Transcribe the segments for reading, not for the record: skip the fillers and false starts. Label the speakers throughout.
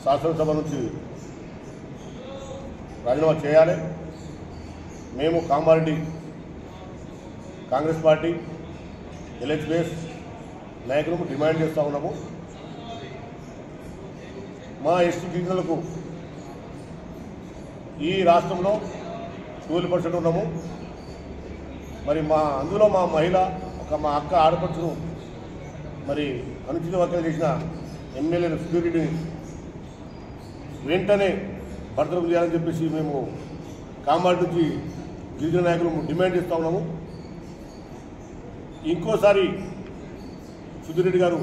Speaker 1: శాసనసభ నుంచి రాజీనామా చేయాలి. మేము కామారెడ్డి కాంగ్రెస్ పార్టీ ఎల్హెచ్బిఎస్ నాయకులకు డిమాండ్ చేస్తూ ఉన్నాము. మా ఎస్టీ గిరిజనులకు ఈ రాష్ట్రంలో 12% ఉన్నాము. మరి అందులో మా మహిళ మా అక్క ఆడపడుచును మరి అనుచిత వ్యాఖ్యలు చేసిన ఎమ్మెల్యేలు సుధీర్ రెడ్డిని వెంటనే బర్తరఫ్ చేయాలని చెప్పేసి మేము కామారెడ్డి నుంచి గిరిజన నాయకులు డిమాండ్ చేస్తూ ఉన్నాము. ఇంకోసారి సుధీర్ రెడ్డి గారు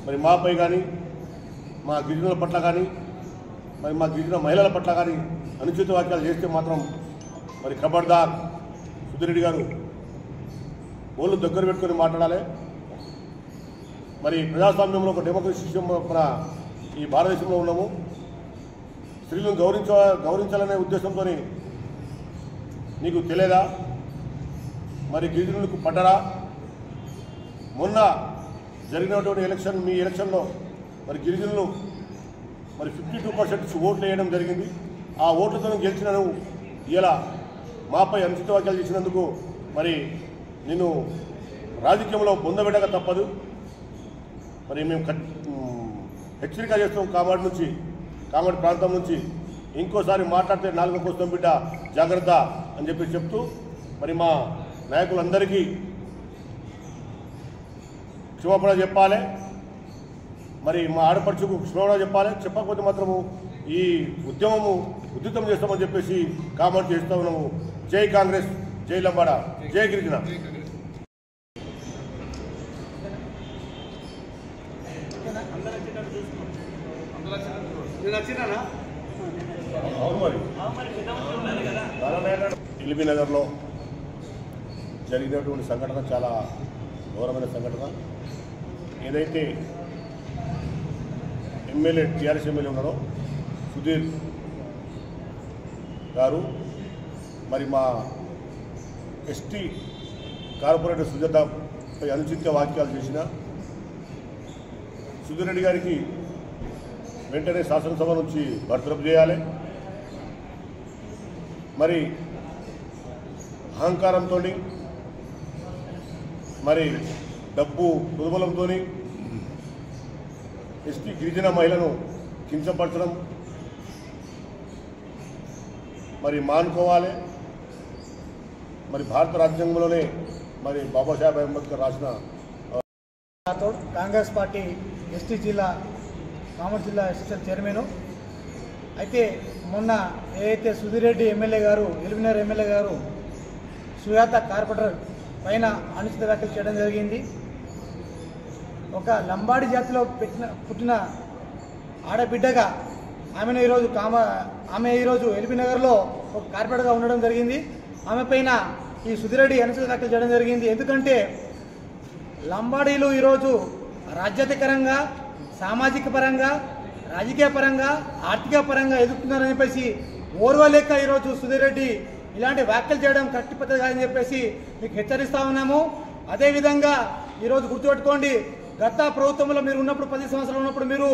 Speaker 1: మరి మాపై కానీ మా గిరిజనుల పట్ల కానీ మరి మా గిరిజన మహిళల పట్ల కానీ అనుచిత వ్యాఖ్యలు చేస్తే మాత్రం మరి ఖబర్దార్ సుధీర్ రెడ్డి గారు ఓళ్ళు దగ్గర పెట్టుకొని మాట్లాడాలి. మరి ప్రజాస్వామ్యంలో ఒక డెమోక్రసీ సిస్టమ్ మన ఈ భారతదేశంలో ఉన్నాము. స్త్రీలను గౌరవించాలనే ఉద్దేశంతో నీకు తెలియదా? మరి గిరిజనులకు పడ్డరా? మొన్న జరిగినటువంటి మీ ఎలక్షన్లో మరి గిరిజనులు మరి 52% ఓట్లు వేయడం జరిగింది. ఆ ఓట్లతో గెలిచిన నువ్వు ఇలా మాపై అనుచిత వ్యాఖ్యలు చేసినందుకు మరి నేను రాజకీయంలో పొందబెట్టక తప్పదు. మరి మేము హెచ్చరిక చేస్తాం కామారెడ్డి ప్రాంతం నుంచి ఇంకోసారి మాట్లాడితే 4 కోసం బిడ్డ జాగ్రత్త అని చెప్పి చెప్తూ మరి మా నాయకులందరికీ క్షమాపణ చెప్పాలి. మరి మా ఆడపడుచుకు క్షమాపణ చెప్పాలి. చెప్పకపోతే మాత్రము ఈ ఉద్యమము ఉధృతం చేస్తామని చెప్పేసి కామెంట్ చేస్తూ ఉన్నాము. జై కాంగ్రెస్, జై లంబాడ, జై గిరిజన. ఎల్బీ నగర్లో జరిగినటువంటి సంఘటన చాలా ఘోరమైన సంఘటన. ఏదైతే టీఆర్ఎస్ ఎమ్మెల్యే ఉన్నారో సుధీర్ గారు మరి మా ఎస్టీ కార్పొరేటర్ సుజాతపై అనుచిత వ్యాఖ్యలు చేసిన సుధీర్ రెడ్డి గారికి వెంటనే శాసనసభ నుంచి బర్తరఫ్ చేయాలి. మరి అహంకారంతో మరి డబ్బు దుర్బలంతో ఎస్టీ గిరిజన మహిళను కించపరచడం మరి మానుకోవాలి. మరి భారత రాజ్యాంగంలోనే మరి బాబాసాహెబ్ అంబేద్కర్ రాసిన
Speaker 2: కాంగ్రెస్ పార్టీ ఎస్టీ జిల్లా కామారెడ్డి జిల్లా ఎస్ఎస్ఎల్ చైర్మన్. అయితే మొన్న ఏదైతే సుధీర్ రెడ్డి ఎమ్మెల్యే గారు ఎల్బీనగర్ ఎమ్మెల్యే గారు సుజాత కార్పొరేటర్ పైన అనుచిత వ్యాఖ్యలు చేయడం జరిగింది. ఒక లంబాడి జాతిలో పుట్టిన ఆడబిడ్డగా ఆమె ఈరోజు ఎల్బీనగర్లో ఒక కార్పొరేటర్గా ఉండడం జరిగింది. ఆమె పైన ఈ సుధీర్ రెడ్డి అనుచిత వ్యాఖ్యలు చేయడం జరిగింది. ఎందుకంటే లంబాడీలు ఈరోజు రాజ్యాధికారంగా, సామాజిక పరంగా, రాజకీయ పరంగా, ఆర్థిక పరంగా ఎదుగుతున్నారని చెప్పేసి ఓర్వలేక ఈరోజు సుధీర్ రెడ్డి ఇలాంటి వ్యాఖ్యలు చేయడం కరెక్ట్ పద్ధతి కాదని చెప్పేసి మీకు హెచ్చరిస్తా ఉన్నాము. అదేవిధంగా ఈరోజు గుర్తుపెట్టుకోండి, గత ప్రభుత్వంలో మీరు ఉన్నప్పుడు 10 సంవత్సరాలు ఉన్నప్పుడు మీరు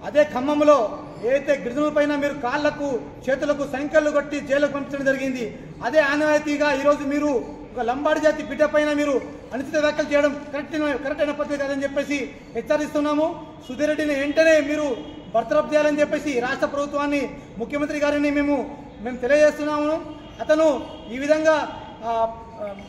Speaker 2: అదే ఖమ్మంలో ఏదైతే గిరిజనుల పైన మీరు కాళ్లకు చేతులకు సంఖ్యలు కట్టి జైలుకు పంపించడం జరిగింది. అదే ఆనవాయితీగా ఈరోజు మీరు ఒక లంబాడి జాతి బిడ్డ పైన మీరు అనుచిత వ్యాఖ్యలు చేయడం కరెక్ట్ అయిన పద్ధతి కాదని చెప్పేసి హెచ్చరిస్తున్నాము. సుధీర్ రెడ్డిని వెంటనే మీరు బర్తరఫ్ చేయాలని చెప్పేసి రాష్ట్ర ప్రభుత్వాన్ని, ముఖ్యమంత్రి గారిని మేము తెలియజేస్తున్నాము. అతను ఈ విధంగా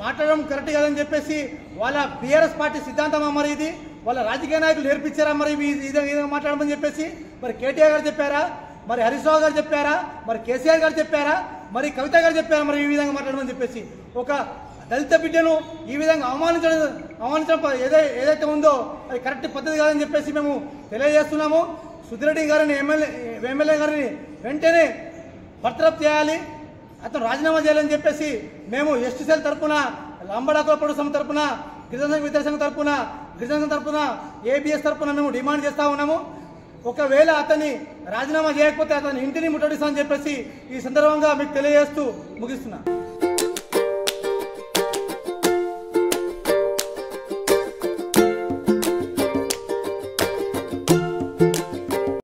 Speaker 2: మాట్లాడడం కరెక్ట్ కాదని చెప్పేసి వాళ్ళ బీఆర్ఎస్ పార్టీ సిద్ధాంతమా మరి ఇది? వాళ్ళ రాజకీయ నాయకులు నేర్పించారా మరి ఈ విధంగా మాట్లాడమని చెప్పేసి? మరి కేటీఆర్ గారు చెప్పారా? మరి హరీష్ రావు గారు చెప్పారా? మరి కేసీఆర్ గారు చెప్పారా? మరి కవిత గారు చెప్పారా మరి ఈ విధంగా మాట్లాడమని చెప్పేసి? ఒక దళిత బిడ్డను ఈ విధంగా అవమానించడం ఏదైతే ఉందో అది కరెక్ట్ పద్ధతి కాదని చెప్పేసి మేము తెలియజేస్తున్నాము. సుధీర్ రెడ్డి గారిని ఎమ్మెల్యే గారిని వెంటనే బర్తరఫ్ చేయాలి, అతను రాజీనామా చేయాలని చెప్పేసి మేము ఎస్టీ సెల్ తరఫున, లంబాడా కుల సంఘం తరఫున, గిరిజన విద్యాసంఘం తరఫున ఏబిఎస్ తరఫున మేము డిమాండ్ చేస్తా ఉన్నాము. ఒకవేళ అతన్ని రాజీనామా చేయకపోతే అతని ఇంటిని ముట్టడిస్తామని చెప్పేసి ఈ సందర్భంగా మీకు తెలియజేస్తూ ముగిస్తున్నా.